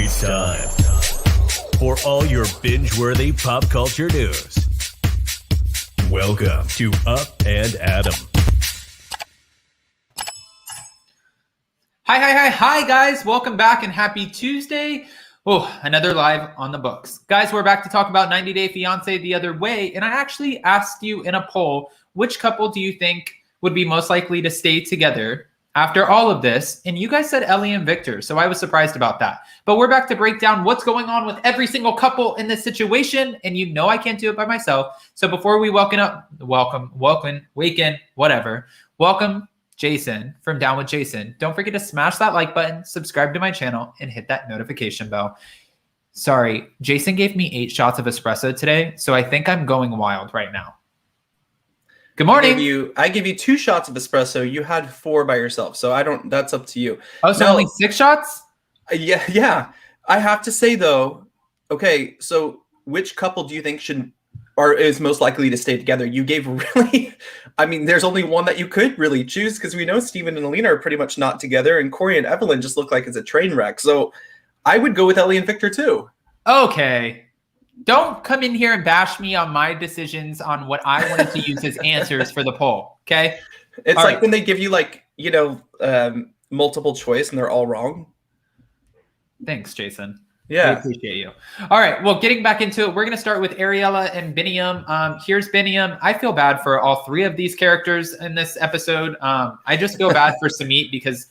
It's time for all your binge-worthy pop culture news. Welcome to Up and Adam. Hi, guys. Welcome back and happy Tuesday. Oh, another live on the books. Guys, we're back to talk about 90 Day Fiance the other way. And I actually asked you in a poll, which couple do you think would be most likely to stay together after all of this? And you guys said Ellie and Victor. So I was surprised about that. But we're back to break down what's going on with every single couple in this situation. And you know I can't do it by myself. So before we welcome Jason from Down with Jason. Don't forget to smash that like button, subscribe to my channel, and hit that notification bell. Sorry, Jason gave me 8 shots of espresso today, so I think I'm going wild right now. Good morning. I gave you 2 shots of espresso. You had 4 by yourself, so that's up to you. Oh, so only 6 shots? Yeah. I have to say though, okay, so which couple do you think is most likely to stay together? You gave there's only one that you could really choose because we know Steven and Alina are pretty much not together, and Corey and Evelin just look like it's a train wreck. So I would go with Ellie and Victor too. Okay. Don't come in here and bash me on my decisions on what I wanted to use as answers for the poll. Okay. It's all like right. When they give you multiple choice and they're all wrong. Thanks, Jason. Yeah. I appreciate you. All right. Well, getting back into it, we're going to start with Ariela and Biniyam. Here's Biniyam. I feel bad for all 3 of these characters in this episode. I just feel bad for Sumit because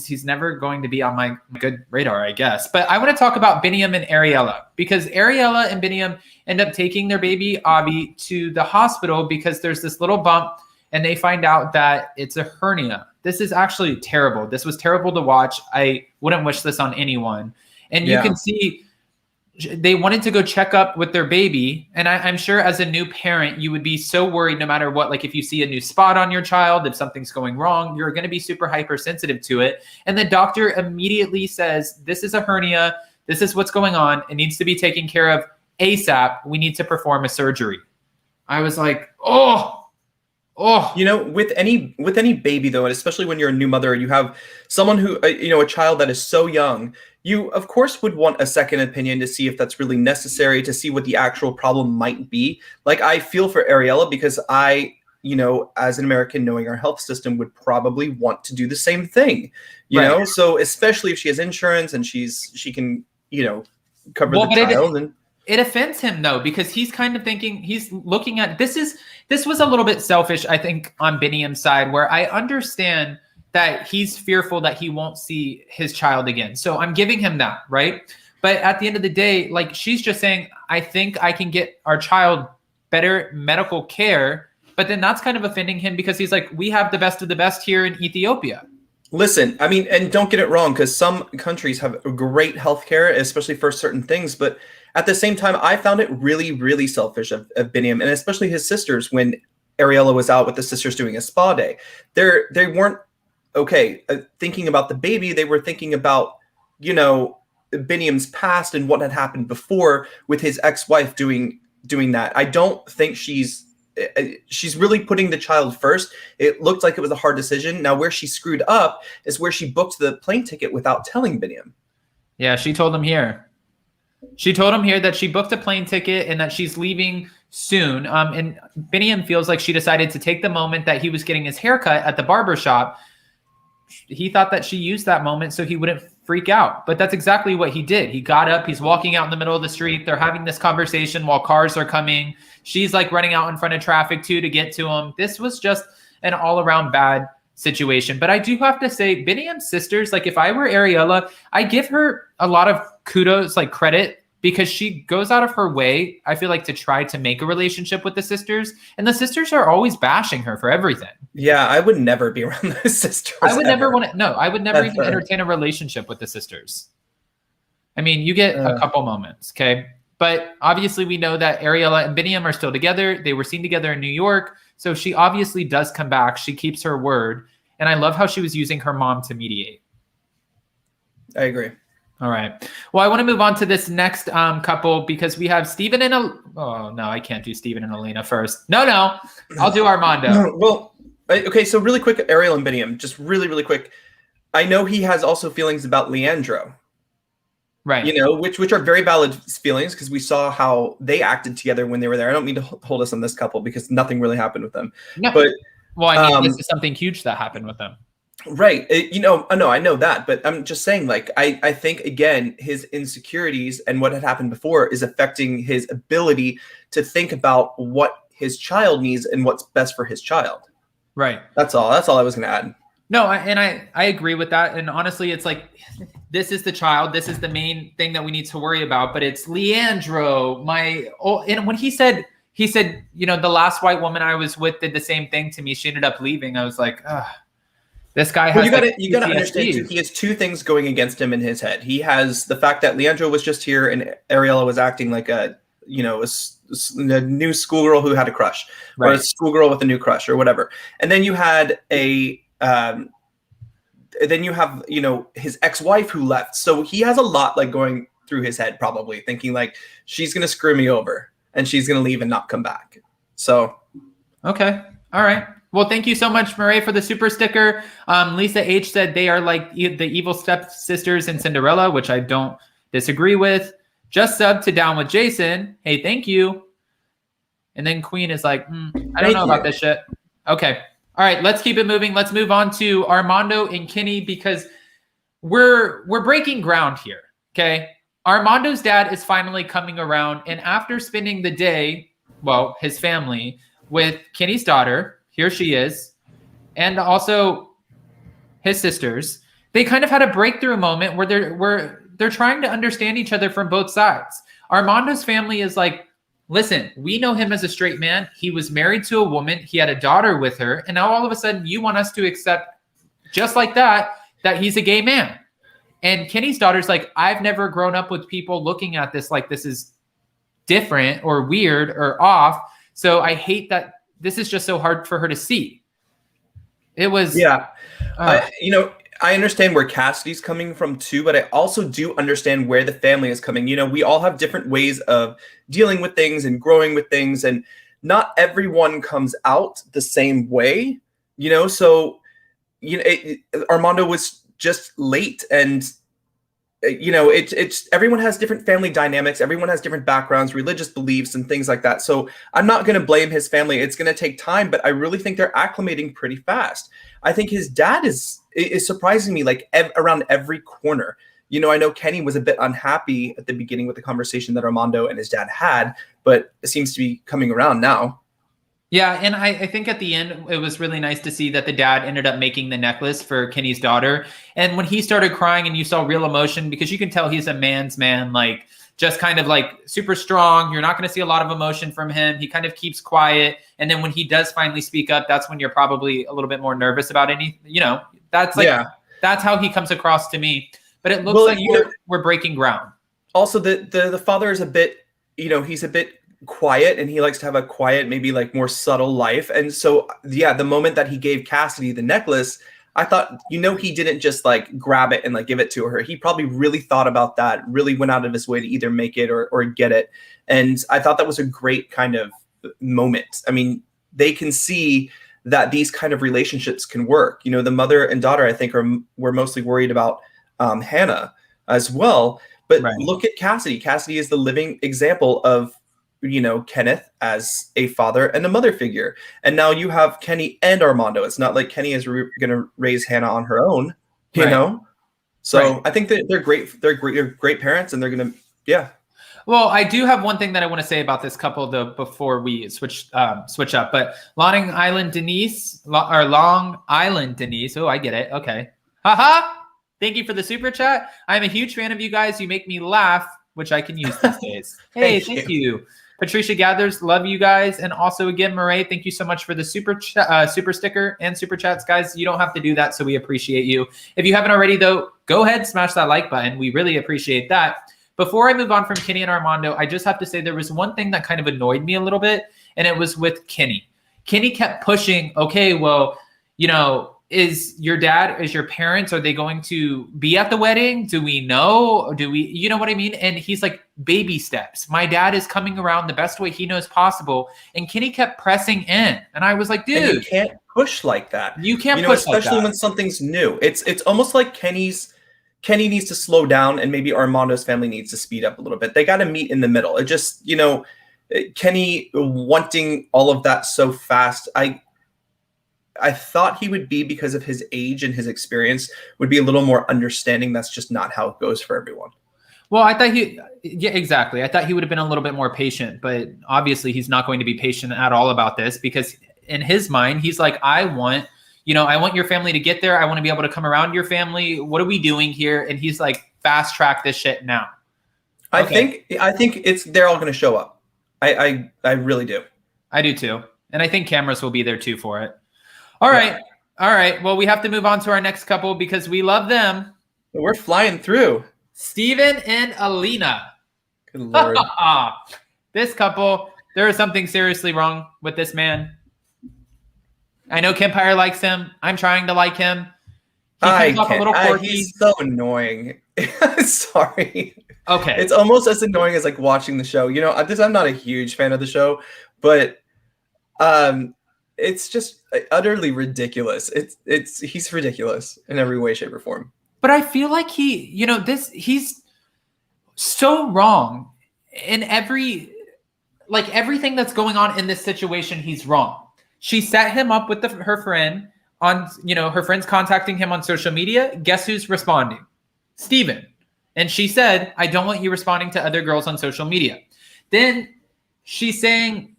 he's never going to be on my good radar, I guess. But I want to talk about Biniyam and Ariela because Ariela and Biniyam end up taking their baby, Avi, to the hospital because there's this little bump and they find out that it's a hernia. This is actually terrible. This was terrible to watch. I wouldn't wish this on anyone. And you can see they wanted to go check up with their baby. And I'm sure as a new parent, you would be so worried no matter what. Like if you see a new spot on your child, if something's going wrong, you're going to be super hypersensitive to it. And the doctor immediately says, this is a hernia. This is what's going on. It needs to be taken care of ASAP. We need to perform a surgery. I was like, oh. With any baby though, and especially when you're a new mother, you have someone who, a child that is so young, you of course would want a second opinion to see if that's really necessary, to see what the actual problem might be. Like I feel for Ariela because I, as an American, knowing our health system, would probably want to do the same thing, you know? So especially if she has insurance and she can, cover the child. It offends him though, because he's kind of thinking, he's looking at, this was a little bit selfish, I think, on Biniyam's side, where I understand that he's fearful that he won't see his child again. So I'm giving him that, right? But at the end of the day, like she's just saying, I think I can get our child better medical care. But then that's kind of offending him because he's like, we have the best of the best here in Ethiopia. Listen, and don't get it wrong, because some countries have great healthcare, especially for certain things. But at the same time, I found it really, really selfish of Biniyam, and especially his sisters when Ariela was out with the sisters doing a spa day. They weren't thinking about the baby. They were thinking about, Biniyam's past and what had happened before with his ex-wife doing that. I don't think she's really putting the child first. It looked like it was a hard decision. Now, where she screwed up is where she booked the plane ticket without telling Biniyam. Yeah, she told him here. She told him here that she booked a plane ticket and that she's leaving soon. And Biniyam feels like she decided to take the moment that he was getting his haircut at the barber shop. He thought that she used that moment so he wouldn't freak out. But that's exactly what he did. He got up. He's walking out in the middle of the street. They're having this conversation while cars are coming. She's like running out in front of traffic too to get to him. This was just an all-around bad situation. But I do have to say, Biniyam's sisters, like if I were Ariela, I give her a lot of kudos, like credit, because she goes out of her way, I feel like, to try to make a relationship with the sisters. And the sisters are always bashing her for everything. Yeah, I would never be around those sisters. I would never want to. No, I would never even entertain a relationship with the sisters. I mean, you get a couple moments, okay? But obviously we know that Ariela and Biniyam are still together. They were seen together in New York. So she obviously does come back. She keeps her word. And I love how she was using her mom to mediate. I agree. All right. Well, I want to move on to this next couple because we have Steven and oh no, I can't do Steven and Alina first. No, I'll do Armando. Well, okay. So really quick, Ariela and Biniyam, just really, really quick. I know he has also feelings about Leandro. Right. You know, which are very valid feelings because we saw how they acted together when they were there. I don't mean to hold us on this couple because nothing really happened with them. No. But well, I mean, this is something huge that happened with them. Right. You know, no, I know that, but I'm just saying, like, I think, again, his insecurities and what had happened before is affecting his ability to think about what his child needs and what's best for his child. Right. That's all I was going to add. No, I agree with that. And honestly, it's like, this is the child. This is the main thing that we need to worry about. But it's Leandro, and when he said, you know, the last white woman I was with did the same thing to me. She ended up leaving. I was like, ugh. This guy has. Well, you gotta understand too, he has two things going against him in his head. He has the fact that Leandro was just here and Ariela was acting like a new schoolgirl who had a crush, right, or a schoolgirl with a new crush or whatever. And then you had you know, his ex-wife who left. So he has a lot like going through his head, probably thinking like, she's gonna screw me over and she's gonna leave and not come back. So okay, all right. Well, thank you so much, Murray, for the super sticker. Lisa H said they are like the evil stepsisters in Cinderella, which I don't disagree with. Just sub to Down with Jason. Hey, thank you. And then Queen is like, I don't know about this shit. Okay. All right, let's keep it moving. Let's move on to Armando and Kenny because we're breaking ground here, okay? Armando's dad is finally coming around, and after spending the day, well, his family, with Kenny's daughter, here she is, and also his sisters, they kind of had a breakthrough moment where they're trying to understand each other from both sides. Armando's family is like, listen, we know him as a straight man. He was married to a woman. He had a daughter with her. And now all of a sudden you want us to accept just like that he's a gay man. And Kenny's daughter's like, I've never grown up with people looking at this like this is different or weird or off. So I hate that this is just so hard for her to see. It was. Yeah. You know, I understand where Cassidy's coming from too, but I also do understand where the family is coming. You know, we all have different ways of dealing with things and growing with things, and not everyone comes out the same way, you know? So, you know, Armando was just late, and you know, it's everyone has different family dynamics. Everyone has different backgrounds, religious beliefs, and things like that. So I'm not going to blame his family. It's going to take time, but I really think they're acclimating pretty fast. I think his dad is surprising me like around every corner. You know, I know Kenny was a bit unhappy at the beginning with the conversation that Armando and his dad had, but it seems to be coming around now. Yeah, and I think at the end, it was really nice to see that the dad ended up making the necklace for Kenny's daughter. And when he started crying and you saw real emotion, because you can tell he's a man's man, like just kind of like super strong. You're not going to see a lot of emotion from him. He kind of keeps quiet. And then when he does finally speak up, that's when you're probably a little bit more nervous about any, you know, that's like, that's how he comes across to me. But it looks like we're breaking ground. Also, the father is a bit, you know, he's a bit quiet, and he likes to have a quiet, maybe like more subtle life. And so, yeah, the moment that he gave Cassidy the necklace, I thought, you know, he didn't just like grab it and like give it to her. He probably really thought about that, really went out of his way to either make it or get it. And I thought that was a great kind of moment. I mean, they can see that these kind of relationships can work. You know, the mother and daughter, I think, were mostly worried about Hannah as well. But look at Cassidy. Cassidy is the living example of, you know, Kenneth as a father and a mother figure. And now you have Kenny and Armando. It's not like Kenny is going to raise Hannah on her own, you know? So I think that they're great. They're great parents, and they're going to, Well, I do have one thing that I want to say about this couple, though, before we switch up. But Long Island Denise, oh, I get it. Okay. Haha. Thank you for the super chat. I'm a huge fan of you guys. You make me laugh, which I can use these days. Hey, thank you. Patricia Gathers, love you guys. And also, again, Murray, thank you so much for the super sticker and super chats, guys. You don't have to do that, so we appreciate you. If you haven't already, though, go ahead, smash that like button. We really appreciate that. Before I move on from Kenny and Armando, I just have to say there was one thing that kind of annoyed me a little bit, and it was with Kenny. Kenny kept pushing, okay, well, you know, is your parents, are they going to be at the wedding? Do we know? You know what I mean? And he's like, baby steps. My dad is coming around the best way he knows possible. And Kenny kept pressing in. And I was like, dude. And you can't push like that. You can't push like that. Especially when something's new. It's almost like Kenny's Kenny needs to slow down and maybe Armando's family needs to speed up a little bit. They got to meet in the middle. It just, Kenny wanting all of that so fast. I thought he would be, because of his age and his experience, would be a little more understanding. That's just not how it goes for everyone. Well, I thought exactly. I thought he would have been a little bit more patient, but obviously he's not going to be patient at all about this, because in his mind, he's like, I want your family to get there. I want to be able to come around your family. What are we doing here? And he's like, fast track this shit now. Okay. I think they're all going to show up. I really do. I do too. And I think cameras will be there too for it. All right. Well, we have to move on to our next couple because we love them. We're flying through. Steven and Alina. Good Lord. This couple, there is something seriously wrong with this man. I know Kempire likes him. I'm trying to like him. He comes off a little quirky. He's so annoying. Sorry. Okay. It's almost as annoying as like watching the show. I'm not a huge fan of the show, but it's just utterly ridiculous. He's ridiculous in every way, shape, or form. But I feel like he's so wrong in everything that's going on in this situation. He's wrong. She set him up with her friend on, her friend's contacting him on social media. Guess who's responding? Steven. And she said, I don't want you responding to other girls on social media. Then she's saying,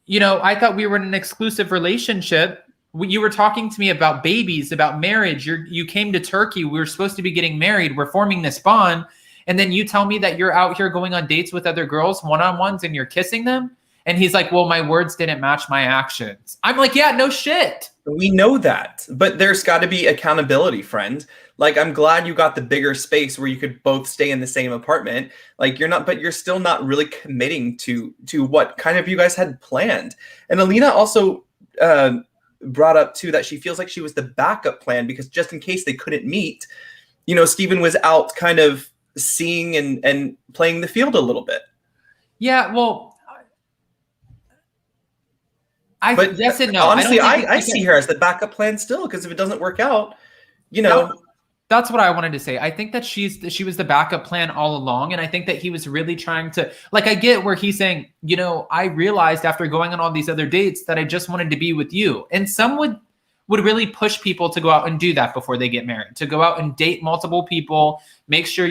I thought we were in an exclusive relationship. You were talking to me about babies, about marriage. You came to Turkey. We were supposed to be getting married. We're forming this bond. And then you tell me that you're out here going on dates with other girls, one-on-ones, and you're kissing them. And he's like, well, my words didn't match my actions. I'm like, yeah, no shit. We know that. But there's got to be accountability, friend. Like, I'm glad you got the bigger space where you could both stay in the same apartment. Like, you're still not really committing to what kind of you guys had planned. And Alina also brought up too that she feels like she was the backup plan, because just in case they couldn't meet, Steven was out kind of seeing and playing the field a little bit. Yeah, well, yes and no. Honestly, I see her as the backup plan still, because if it doesn't work out, That's what I wanted to say. I think that she was the backup plan all along. And I think that he was really trying to, I get where he's saying, I realized after going on all these other dates that I just wanted to be with you. And some would really push people to go out and do that before they get married, to go out and date multiple people, make sure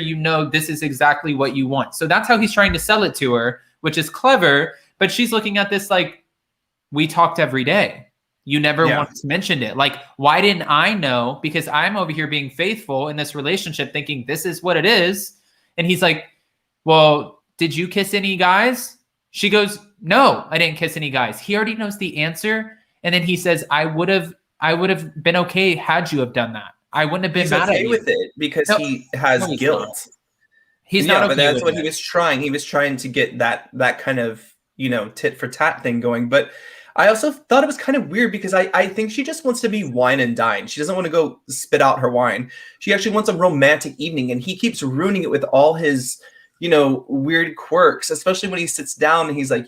this is exactly what you want. So that's how he's trying to sell it to her, which is clever. But she's looking at this like, we talked every day. You never once mentioned it. Like, why didn't I know? Because I'm over here being faithful in this relationship, thinking this is what it is. And he's like, well, did you kiss any guys? She goes, no, I didn't kiss any guys. He already knows the answer. And then he says, I would have been okay had you have done that. I wouldn't have been mad at you. With it because he has guilt. He's not okay but that's with what it. He was trying. He was trying to get that kind of, tit for tat thing going. But I also thought it was kind of weird because I think she just wants to be wine and dine. She doesn't want to go spit out her wine. She actually wants a romantic evening, and he keeps ruining it with all his, weird quirks, especially when he sits down and he's like,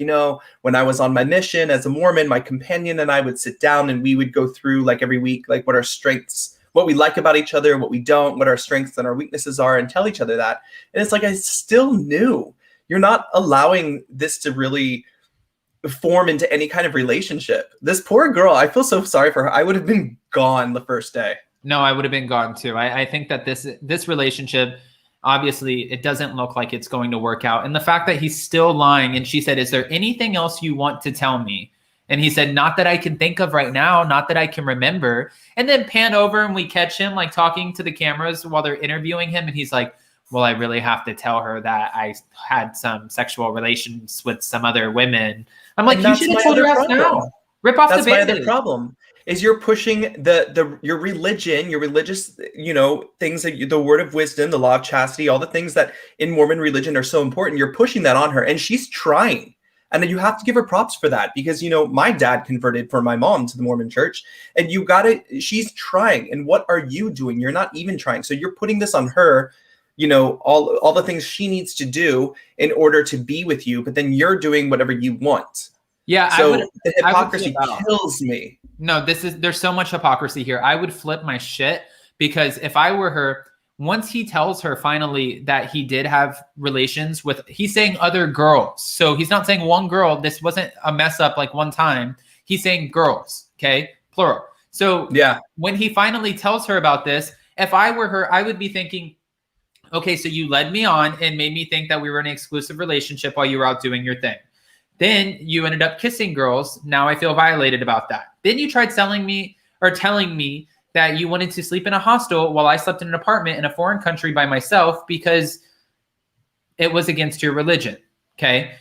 when I was on my mission as a Mormon, my companion and I would sit down and we would go through like every week, like what our strengths, what we like about each other, what we don't, what our strengths and our weaknesses are, and tell each other that. And it's like, I still knew. You're not allowing this to really form into any kind of relationship. This poor girl, I feel so sorry for her. I would have been gone the first day. No, I would have been gone too. I think that this relationship, obviously, it doesn't look like it's going to work out. And the fact that he's still lying, and she said, is there anything else you want to tell me? And he said, not that I can think of right now, not that I can remember. And then pan over and we catch him like talking to the cameras while they're interviewing him. And he's like, well, I really have to tell her that I had some sexual relations with some other women. I'm like, you should have told her ass now. Rip off the Band-Aid. That's my other problem. Is you're pushing your religion, your religious, things, that the word of wisdom, the law of chastity, all the things that in Mormon religion are so important. You're pushing that on her, and she's trying. And then you have to give her props for that, because, my dad converted for my mom to the Mormon church, and she's trying. And what are you doing? You're not even trying. So you're putting this on her, all the things she needs to do in order to be with you, but then you're doing whatever you want. Yeah. So the hypocrisy kills me. No, there's so much hypocrisy here. I would flip my shit, because if I were her, once he tells her finally that he did have relations with, he's saying other girls. So he's not saying one girl. This wasn't a mess up like one time. He's saying girls, okay? Plural. So Yeah. when he finally tells her about this, if I were her, I would be thinking, okay, so you led me on and made me think that we were in an exclusive relationship while you were out doing your thing. Then you ended up kissing girls. Now I feel violated about that. Then you tried telling me that you wanted to sleep in a hostel while I slept in an apartment in a foreign country by myself because it was against your religion. Okay.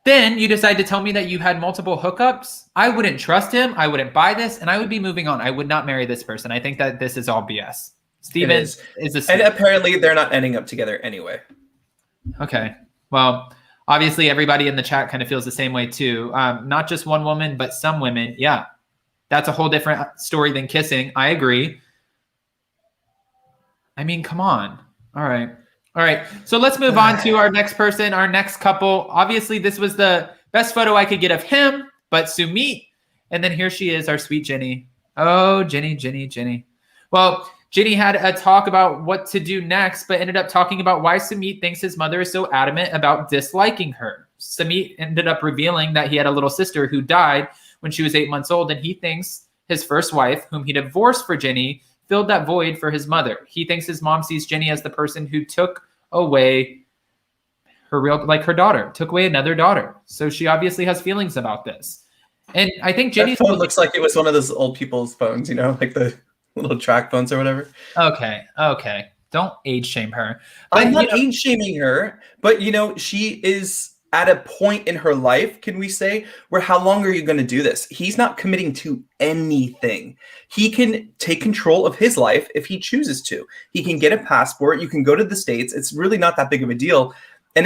Then you decide to tell me that you had multiple hookups. I wouldn't trust him. I wouldn't buy this, and I would be moving on. I would not marry this person. I think that this is all BS. Steven is a and apparently they're not ending up together anyway. Okay. Well, obviously everybody in the chat kind of feels the same way too. Not just one woman, but some women. Yeah. That's a whole different story than kissing. I agree. I mean, come on. All right. All right. So let's move on to our next person, our next couple. Obviously, this was the best photo I could get of him, but Sumit. And then here she is, our sweet Jenny. Oh, Jenny, Jenny, Jenny. Well, Jenny had a talk about what to do next, but ended up talking about why Sumit thinks his mother is so adamant about disliking her. Sumit ended up revealing that he had a little sister who died when she was 8 months old, and he thinks his first wife, whom he divorced for Jenny, filled that void for his mother. He thinks his mom sees Jenny as the person who took away her daughter, took away another daughter. So she obviously has feelings about this. And I think Jenny's phone looks like it was one of those old people's phones, you know, like the little track phones or whatever. Okay. Don't age shame her. But, I'm not age shaming her, but she is at a point in her life, can we say, where how long are you going to do this? He's not committing to anything. He can take control of his life if he chooses to. He can get a passport. You can go to the States. It's really not that big of a deal. And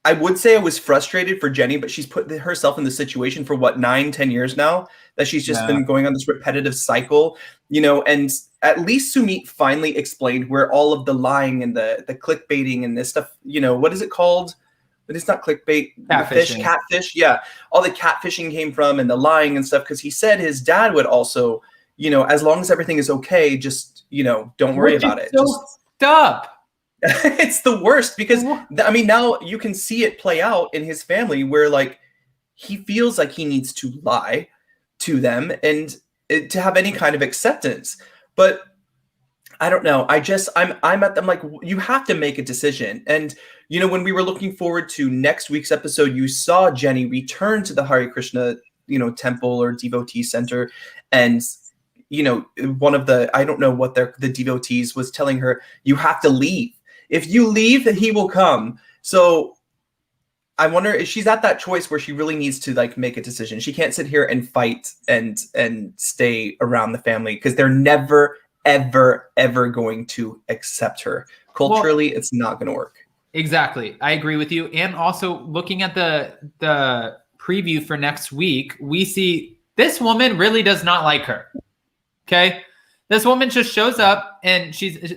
I would say I was frustrated for Jenny, but she's put herself in the situation for 9-10 years now that she's just been going on this repetitive cycle, and at least Sumit finally explained where all of the lying and the clickbaiting and this stuff, what is it called? But it's not clickbait, catfish. Yeah. All the catfishing came from and the lying and stuff. Cause he said his dad would also, as long as everything is okay, just, don't worry about it. Stop. It's the worst because now you can see it play out in his family where he feels like he needs to lie to them and to have any kind of acceptance. But I don't know. I'm at them like, you have to make a decision. And, when we were looking forward to next week's episode, you saw Jenny return to the Hare Krishna, temple or devotee center. And, one of the, I don't know what the devotees was telling her, you have to leave. If you leave, he will come. So I wonder if she's at that choice where she really needs to make a decision. She can't sit here and fight and stay around the family because they're never, ever, ever going to accept her. Culturally, it's not going to work. Exactly. I agree with you. And also looking at the preview for next week, we see this woman really does not like her. Okay. This woman just shows up and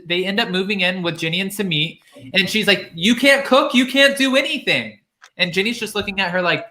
they end up moving in with Jenny and Sumit. And she's like, you can't cook. You can't do anything. And Jenny's just looking at her like,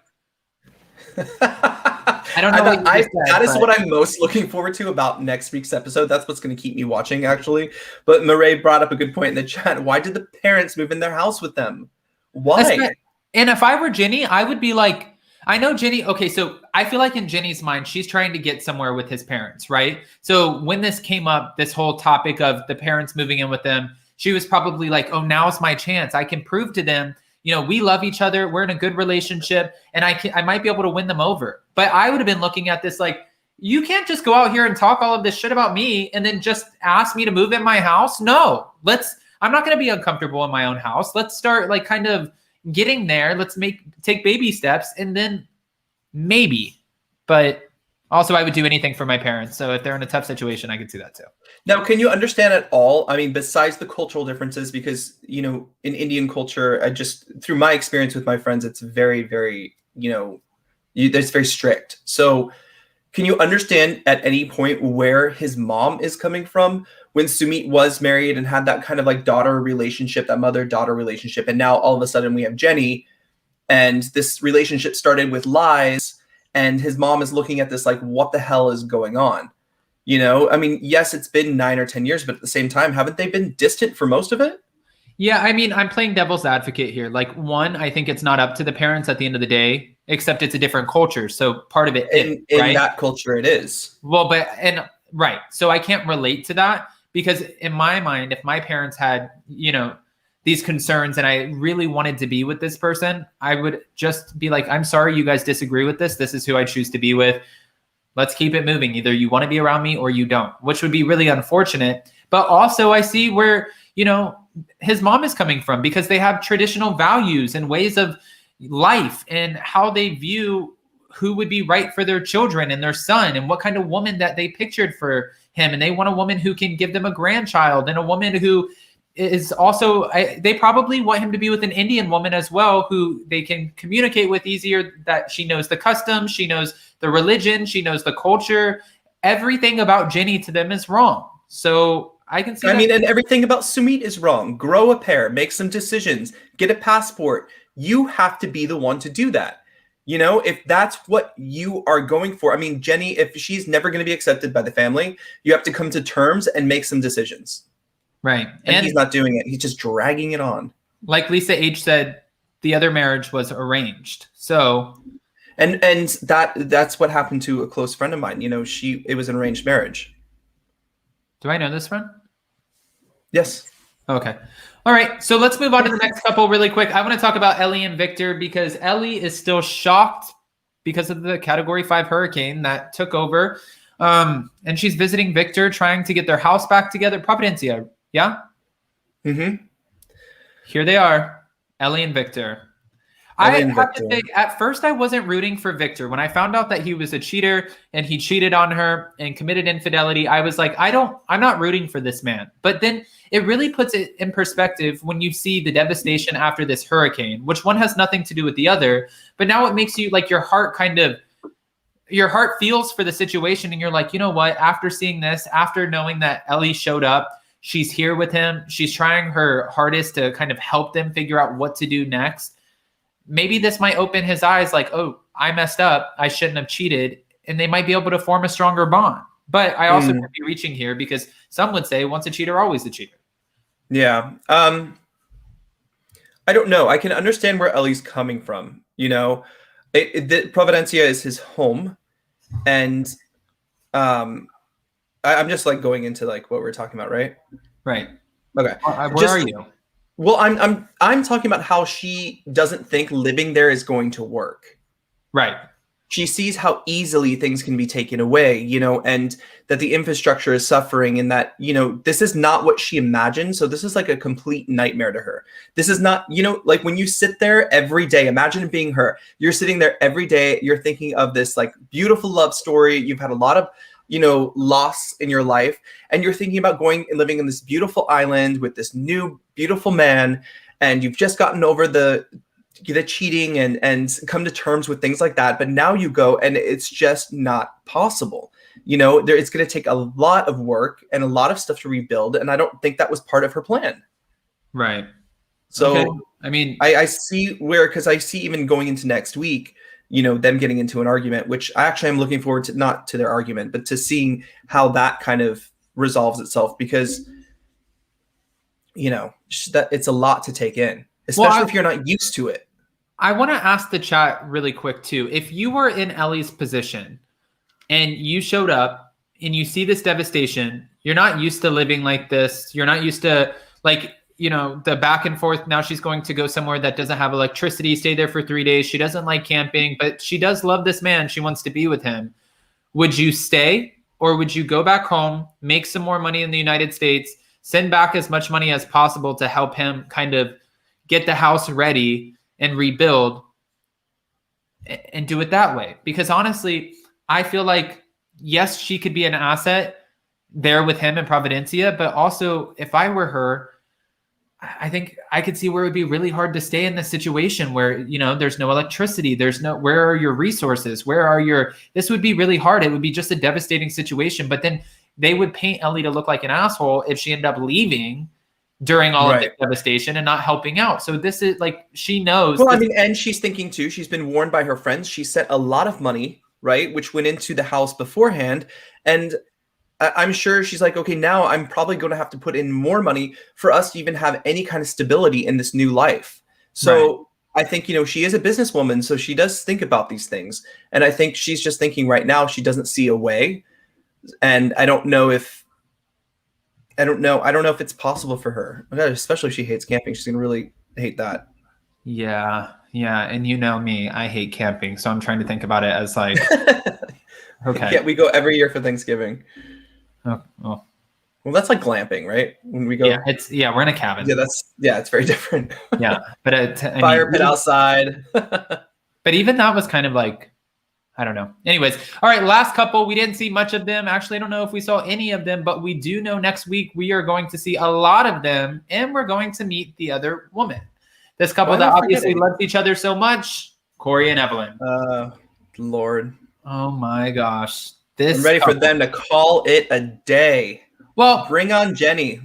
I don't know. That is what I'm most looking forward to about next week's episode. That's what's going to keep me watching, actually. But Murray brought up a good point in the chat. Why did the parents move in their house with them? Why? And if I were Jenny, I would be like, I know Jenny. Okay, so I feel like in Jenny's mind, she's trying to get somewhere with his parents, right? So when this came up, this whole topic of the parents moving in with them, she was probably like, oh, now's my chance. I can prove to them, we love each other. We're in a good relationship and I might be able to win them over. But I would have been looking at this like, you can't just go out here and talk all of this shit about me and then just ask me to move in my house. No, I'm not going to be uncomfortable in my own house. Let's start kind of getting there. Let's take baby steps and then maybe, but also I would do anything for my parents. So if they're in a tough situation, I could see that too. Now, can you understand at all? I mean, besides the cultural differences, because, in Indian culture, through my experience with my friends, it's very, very, it's very strict. So can you understand at any point where his mom is coming from when Sumit was married and had that kind of daughter relationship, that mother-daughter relationship? And now all of a sudden we have Jenny and this relationship started with lies and his mom is looking at this like, what the hell is going on? You know, I mean, yes, it's been 9 or 10 years, but at the same time, haven't they been distant for most of it? Yeah, I mean, I'm playing devil's advocate here. Like, one, I think it's not up to the parents at the end of the day, except it's a different culture. So part of it is, In right? that culture, it is. Well, right. So I can't relate to that because in my mind, if my parents had, these concerns and I really wanted to be with this person, I would just be like, I'm sorry, you guys disagree with this. This is who I choose to be with. Let's keep it moving. Either you want to be around me or you don't, which would be really unfortunate. But also I see where, his mom is coming from because they have traditional values and ways of life and how they view who would be right for their children and their son and what kind of woman that they pictured for him. And they want a woman who can give them a grandchild and a woman who is also, they probably want him to be with an Indian woman as well, who they can communicate with easier, that she knows the customs, she knows the religion, she knows the culture. Everything about Jenny to them is wrong. So I can see. I mean, and everything about Sumit is wrong. Grow a pair, make some decisions, get a passport. You have to be the one to do that. You know, if that's what you are going for. I mean, Jenny, if she's never going to be accepted by the family, you have to come to terms and make some decisions. Right. And he's not doing it. He's just dragging it on. Like Lisa H said, the other marriage was arranged. So. And that's what happened to a close friend of mine. You know, it was an arranged marriage. Do I know this friend? Yes. Okay. All right. So let's move on to the next couple really quick. I want to talk about Ellie and Victor because Ellie is still shocked because of the Category 5 hurricane that took over. And she's visiting Victor, trying to get their house back together. Providencia, yeah? Mm-hmm. Here they are, Ellie and Victor. I have to say, at first I wasn't rooting for Victor. When I found out that he was a cheater and he cheated on her and committed infidelity, I was like, I'm not rooting for this man. But then it really puts it in perspective when you see the devastation after this hurricane, which one has nothing to do with the other. But now it makes you like your heart feels for the situation. And you're like, you know what? After seeing this, after knowing that Ellie showed up, she's here with him. She's trying her hardest to kind of help them figure out what to do next. Maybe this might open his eyes like, oh, I messed up. I shouldn't have cheated. And they might be able to form a stronger bond. But I also could be reaching here because some would say once a cheater, always a cheater. Yeah. I don't know. I can understand where Ellie's coming from. You know, Providencia is his home. And I'm just like going into like what we're talking about, right? Right. Okay. Where are you? Well, I'm talking about how she doesn't think living there is going to work. Right. She sees how easily things can be taken away, you know, and that the infrastructure is suffering and that, you know, this is not what she imagined. So this is like a complete nightmare to her. This is not, you know, like when you sit there every day, imagine being her. You're sitting there every day. You're thinking of this like beautiful love story. You've had a lot of, you know, loss in your life. And you're thinking about going and living in this beautiful island with this new beautiful man. And you've just gotten over the cheating and come to terms with things like that. But now you go and it's just not possible. You know, it's going to take a lot of work and a lot of stuff to rebuild. And I don't think that was part of her plan. Right. So, okay. I mean, I see because I see even going into next week, you know, them getting into an argument, which I actually am looking forward to, not to their argument, but to seeing how that kind of resolves itself because, you know, that it's a lot to take in, especially if you're not used to it. I want to ask the chat really quick too. If you were in Ellie's position and you showed up and you see this devastation, you're not used to living like this. You're not used to like, you know, the back and forth. Now she's going to go somewhere that doesn't have electricity, stay there for 3 days. She doesn't like camping, but she does love this man. She wants to be with him. Would you stay or would you go back home, make some more money in the United States, send back as much money as possible to help him kind of get the house ready and rebuild and do it that way? Because honestly, I feel like, yes, she could be an asset there with him in Providencia, but also if I were her, I think I could see where it would be really hard to stay in this situation where, you know, there's no electricity. Where are your resources? This would be really hard. It would be just a devastating situation. But then they would paint Ellie to look like an asshole if she ended up leaving during all of the devastation and not helping out. So this is like, she knows. Well, I mean, and she's thinking too, she's been warned by her friends. She sent a lot of money, right? Which went into the house beforehand. And I'm sure she's like, okay, now I'm probably going to have to put in more money for us to even have any kind of stability in this new life. So I think, she is a businesswoman, so she does think about these things. And I think she's just thinking right now she doesn't see a way. And I don't know if it's possible for her. Especially if she hates camping. She's going to really hate that. Yeah. And you know me, I hate camping. So I'm trying to think about it as like, okay. Yeah, we go every year for Thanksgiving. Oh. Well, that's like glamping, right? When we go. Yeah, we're in a cabin. Yeah, it's very different. Yeah. But fire pit outside. But even that was kind of like, I don't know. Anyways, all right, last couple. We didn't see much of them. Actually, I don't know if we saw any of them, but we do know next week we are going to see a lot of them, and we're going to meet the other woman. This couple that obviously loves each other so much, Corey and Evelin. Lord. Oh my gosh. I'm ready for them to call it a day. Well, bring on Jenny.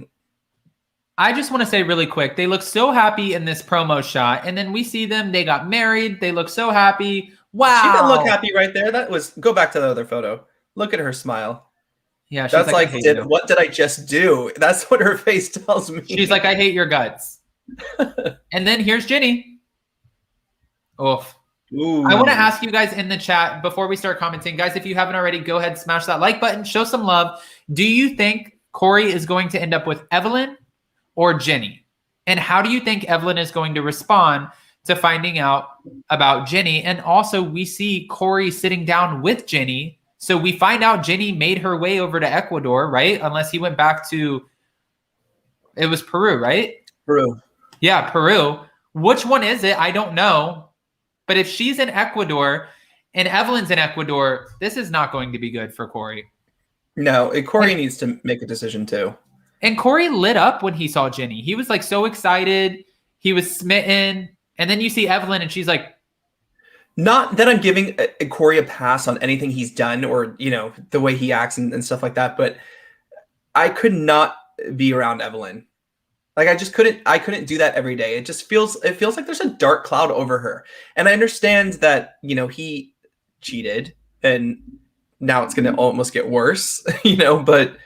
I just want to say really quick, they look so happy in this promo shot, and then we see them, they got married, they look so happy. Wow. She didn't look happy right there. Go back to the other photo. Look at her smile. Yeah, she's that's like what did I just do? That's what her face tells me. She's like, I hate your guts. And then here's Jenny. Oof. Ooh. I want to ask you guys in the chat before we start commenting, guys, if you haven't already, go ahead, smash that like button, show some love. Do you think Corey is going to end up with Evelin or Jenny? And how do you think Evelin is going to respond to finding out about Jenny? And also we see Corey sitting down with Jenny. So we find out Jenny made her way over to Ecuador, right? Unless he went back to, it was Peru, right? Peru. Yeah, Peru. Which one is it? I don't know. But if she's in Ecuador and Evelin's in Ecuador, this is not going to be good for Corey. No, Corey needs to make a decision too. And Corey lit up when he saw Jenny. He was like so excited. He was smitten. And then you see Evelin and she's like. Not that I'm giving Corey a pass on anything he's done or, the way he acts and stuff like that. But I could not be around Evelin. Like I couldn't do that every day. It feels like there's a dark cloud over her. And I understand that, he cheated and now it's going to almost get worse, but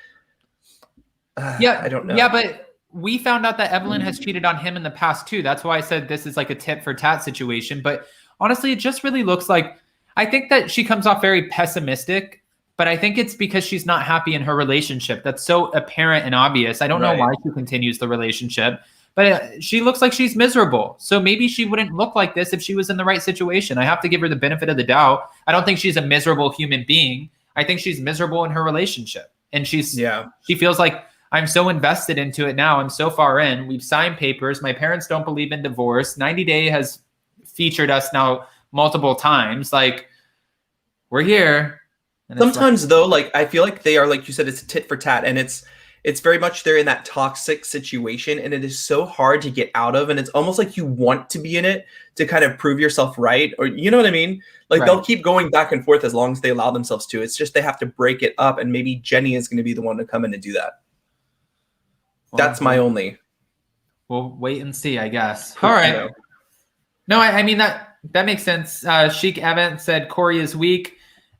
I don't know. Yeah, but we found out that Evelin has cheated on him in the past too. That's why I said this is like a tit for tat situation. But honestly, it just really looks like, I think that she comes off very pessimistic, but I think it's because she's not happy in her relationship. That's so apparent and obvious. I don't know why she continues the relationship, but she looks like she's miserable. So maybe she wouldn't look like this if she was in the right situation. I have to give her the benefit of the doubt. I don't think she's a miserable human being. I think she's miserable in her relationship. And she feels like, I'm so invested into it now. I'm so far in. We've signed papers. My parents don't believe in divorce. 90 Day has featured us now multiple times. Like, we're here. Sometimes though, like I feel like they are, like you said, it's a tit for tat, and it's very much they're in that toxic situation, and it is so hard to get out of, and it's almost like you want to be in it to kind of prove yourself right, or you know what I mean? Like they'll keep going back and forth as long as they allow themselves to. It's just they have to break it up, and maybe Jenny is going to be the one to come in and do that. Well, that's my only. We'll wait and see, I guess. All right. No, I mean that makes sense. Sheik Evans said Corey is weak.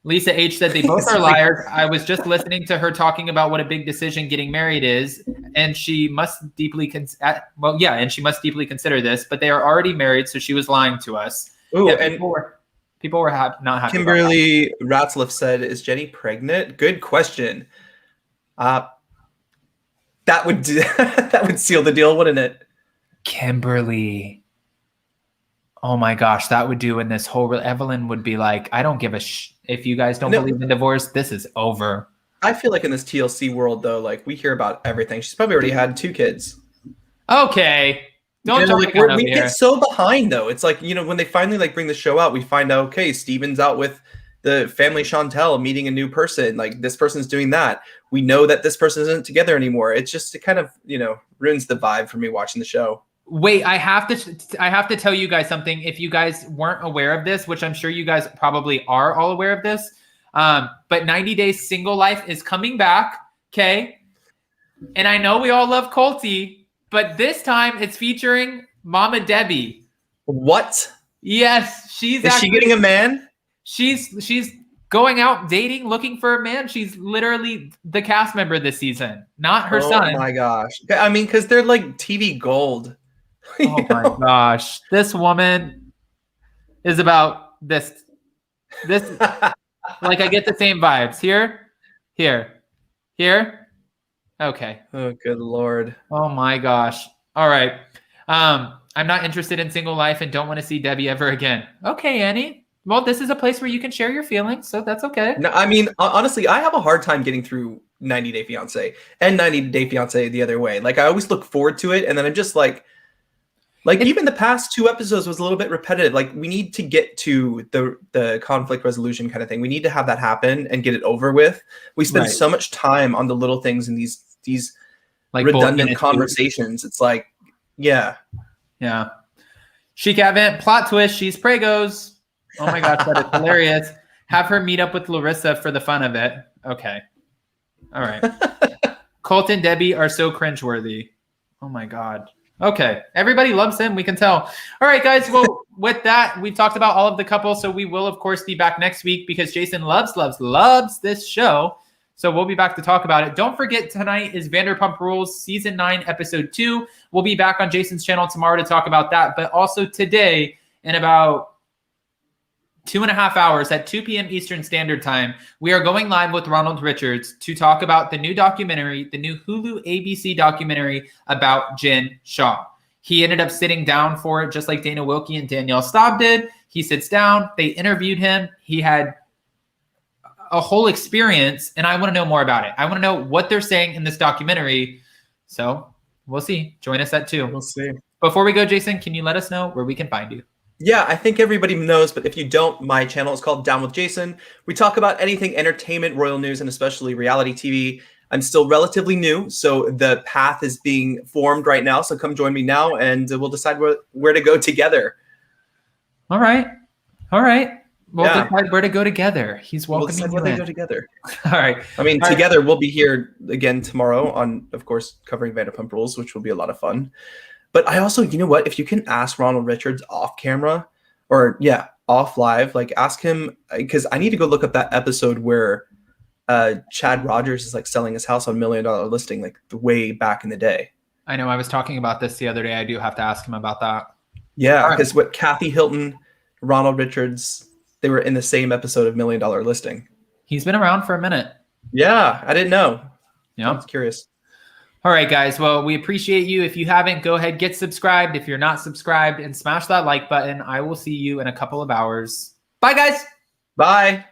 Lisa H said they both are liars. I was just listening to her talking about what a big decision getting married is, and she must deeply consider this. But they are already married, so she was lying to us. Ooh, yeah, and people were not happy. Kimberly Ratzliff said, "Is Jenny pregnant?" Good question. That would seal the deal, wouldn't it? Kimberly. Oh my gosh, that would do in this whole. Evelin would be like, I don't give a if you guys don't believe in divorce, this is over. I feel like in this TLC world, though, like we hear about everything. She's probably already had 2 kids. Okay, don't we get so behind though. It's like when they finally like bring the show out, we find out okay, Steven's out with the family Chantel, meeting a new person. Like this person's doing that. We know that this person isn't together anymore. It's just it kind of ruins the vibe for me watching the show. Wait, I have to tell you guys something. If you guys weren't aware of this, which I'm sure you guys probably are all aware of this, but 90 Days Single Life is coming back, okay? And I know we all love Colty, but this time it's featuring Mama Debbie. What? Yes, is she getting a man? She's going out dating, looking for a man. She's literally the cast member this season, not her son. Oh my gosh. I mean, because they're like TV gold. Oh my gosh. This woman is about this. Like, I get the same vibes. Here. Okay. Oh, good Lord. Oh my gosh. All right. I'm not interested in single life and don't want to see Debbie ever again. Okay, Annie. Well, this is a place where you can share your feelings, so that's okay. No, I mean, honestly, I have a hard time getting through 90 Day Fiance and 90 Day Fiance the other way. Like, I always look forward to it, and then I'm just like even the past 2 episodes was a little bit repetitive. Like, we need to get to the conflict resolution kind of thing. We need to have that happen and get it over with. We spend so much time on the little things and these like redundant conversations. It's like, yeah. Chic Avant plot twist. She's pregos. Oh my gosh, that is hilarious. Have her meet up with Larissa for the fun of it. Okay. All right. Colt and Debbie are so cringeworthy. Oh my God. Okay. Everybody loves him. We can tell. All right, guys. Well, with that, we've talked about all of the couples. So we will, of course, be back next week because Jason loves this show. So we'll be back to talk about it. Don't forget, tonight is Vanderpump Rules Season 9, Episode 2. We'll be back on Jason's channel tomorrow to talk about that. But also today, in about 2.5 hours at 2 p.m. Eastern Standard Time, we are going live with Ronald Richards to talk about the new documentary, the new Hulu ABC documentary about Jen Shaw. He ended up sitting down for it, just like Dana Wilkie and Danielle Staub did. He sits down. They interviewed him. He had a whole experience, and I want to know more about it. I want to know what they're saying in this documentary. So we'll see. Join us at 2. We'll see. Before we go, Jason, can you let us know where we can find you? Yeah, I think everybody knows, but if you don't, my channel is called Down with Jason. We talk about anything entertainment, royal news, and especially reality TV. I'm still relatively new, so the path is being formed right now. So come join me now, and we'll decide where to go together. All right. We'll decide where to go together. He's welcoming you in. We'll decide where to go together. All right. I mean, together we'll be here again tomorrow on, of course, covering Vanderpump Rules, which will be a lot of fun. But I also, you know what? If you can ask Ronald Richards off camera or, off live, like ask him, because I need to go look up that episode where Chad Rogers is like selling his house on $1 million listing, like way back in the day. I know. I was talking about this the other day. I do have to ask him about that. Yeah, because what Kathy Hilton, Ronald Richards, they were in the same episode of $1 Million Listing. He's been around for a minute. Yeah, I didn't know. Yeah, I was curious. All right, guys. Well, we appreciate you. If you haven't, go ahead, get subscribed. If you're not subscribed, and smash that like button. I will see you in a couple of hours. Bye, guys. Bye.